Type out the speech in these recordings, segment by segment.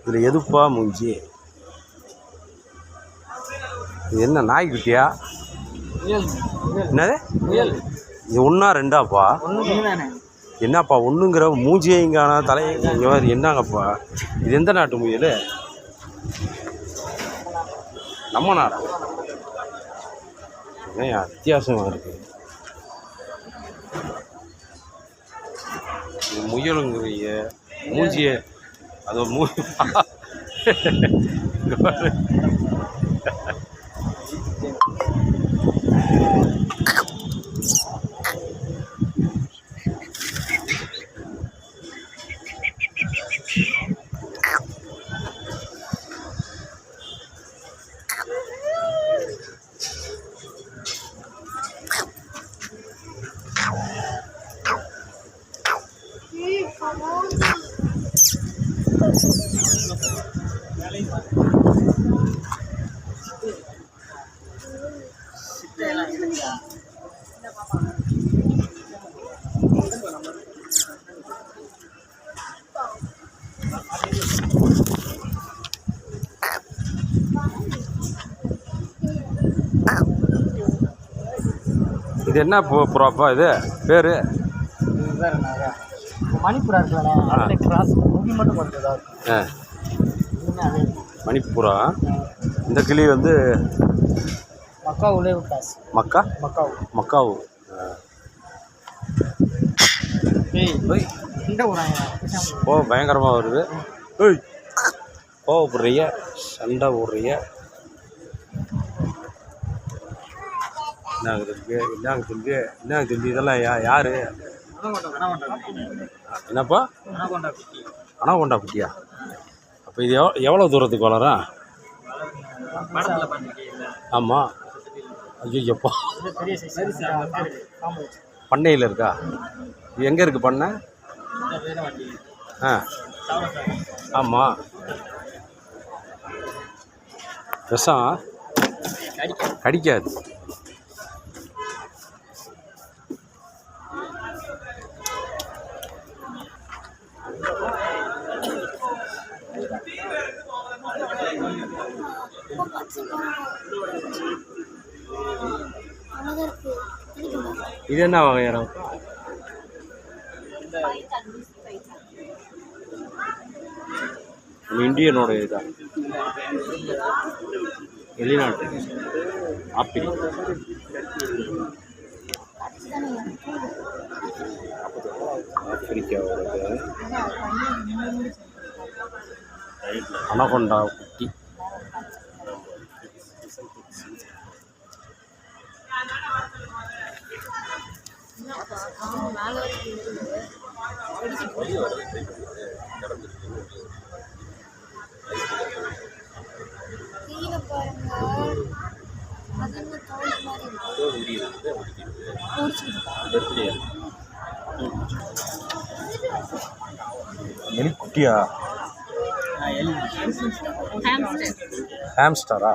இதில் எதுப்பா மூஞ்சி? இது என்ன நாய்க்குட்டியா? என்னது? இது ஒன்றா ரெண்டாப்பா? என்னப்பா ஒன்றுங்கிற மூஞ்சியே இங்கான தலையை இங்கே மாதிரி என்னங்கப்பா? இது எந்த நாட்டு முயல்? நம்ம நாடா? ஏன் வித்தியாசமாக இருக்குது முயலுங்கிறீங்க மூஞ்சிய? அது இது என்ன புறாப்பா? இது பேர் மணிப்புறா இருக்குல்ல, மணிப்புறா. இந்த கிளி வந்து மக்காவு. ஓ பயங்கரமாக வருது. கோவப்படுறிய, சண்டை போடுறிய. என்னங்க தம்பி இதெல்லாம் யாரு? என்னப்பா? அனாகொண்டா குட்டியா? அப்போ இது எவ்வளோ தூரத்துக்கு வளரும்? ஆமாம். ஐயோப்பா, பண்ணையில் இருக்கா? இது எங்கே இருக்குது பண்ணை? ஆமாம். விஷம் கடிக்காது. இது என்ன வகையாரம்? இந்தியனோட இதுதான், வெளிநாட்டு ஆப்பிள். ஆப்பிரிக்காவோட அனகொண்டா குட்டி. எலிக்குட்டியா? ஹாம்ஸ்டரா?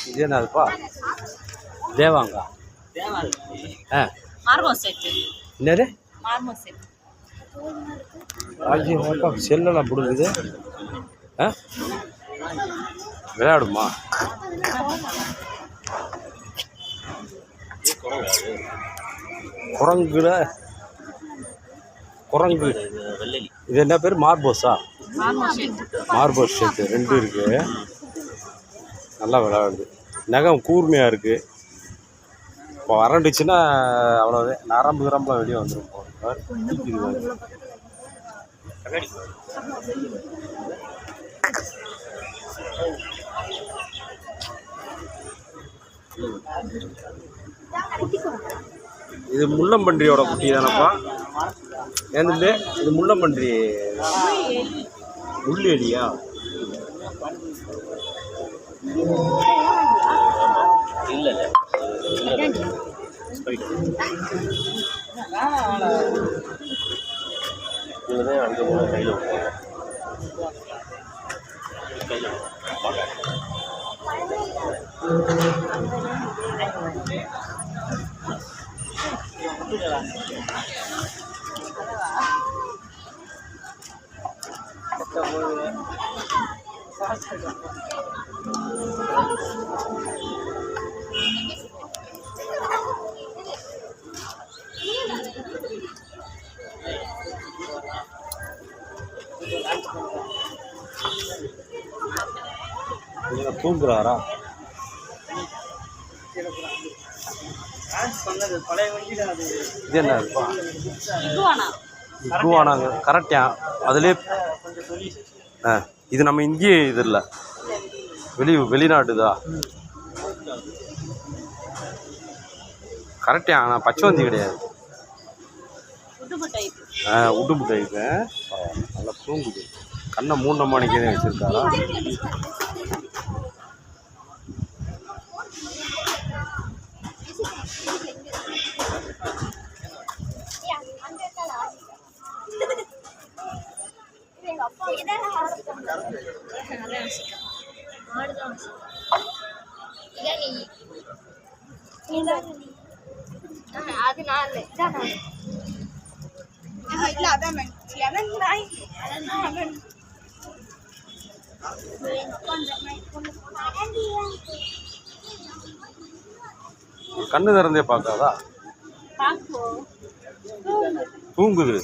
இது என்னதுப்பா? தேவாங்கா? என்னது? செல்லெல்லாம் பிடுங்குது. விளையாடுமா? குரங்கு. இது என்ன பேர்? மார்போஸா? மார்போஸ் ஷெட்டு 2 இருக்குது. நல்லா விளையாடுது. நகம் கூர்மையாக இருக்குது. இப்போ வறண்டுச்சுன்னா அவ்வளோவே நரம்புலாம் வெளியே வந்துடும். இது முள்ளம்பன்றியோட குட்டி தானப்பா? ஏன்னு இது முள்ளம்பன்றி முள்ளு எலியா? இல்லை அங்கே போன கையில் தூங்குறாரா? இது என்ன இக்குவானாங்க கரெக்டா? அதுலேயே இது நம்ம இங்கேயே இது இல்லை, வெளிநாட்டுதா? கரெக்டா? ஆனால் பச்சைவந்தி கிடையாது. உடும்பு டைப்பு. நல்லா தூங்குது. கண்ணை 3 மணிக்கு வச்சுருக்காரா? கண்ணு திறந்தே பார்க்காதா? தூங்குது.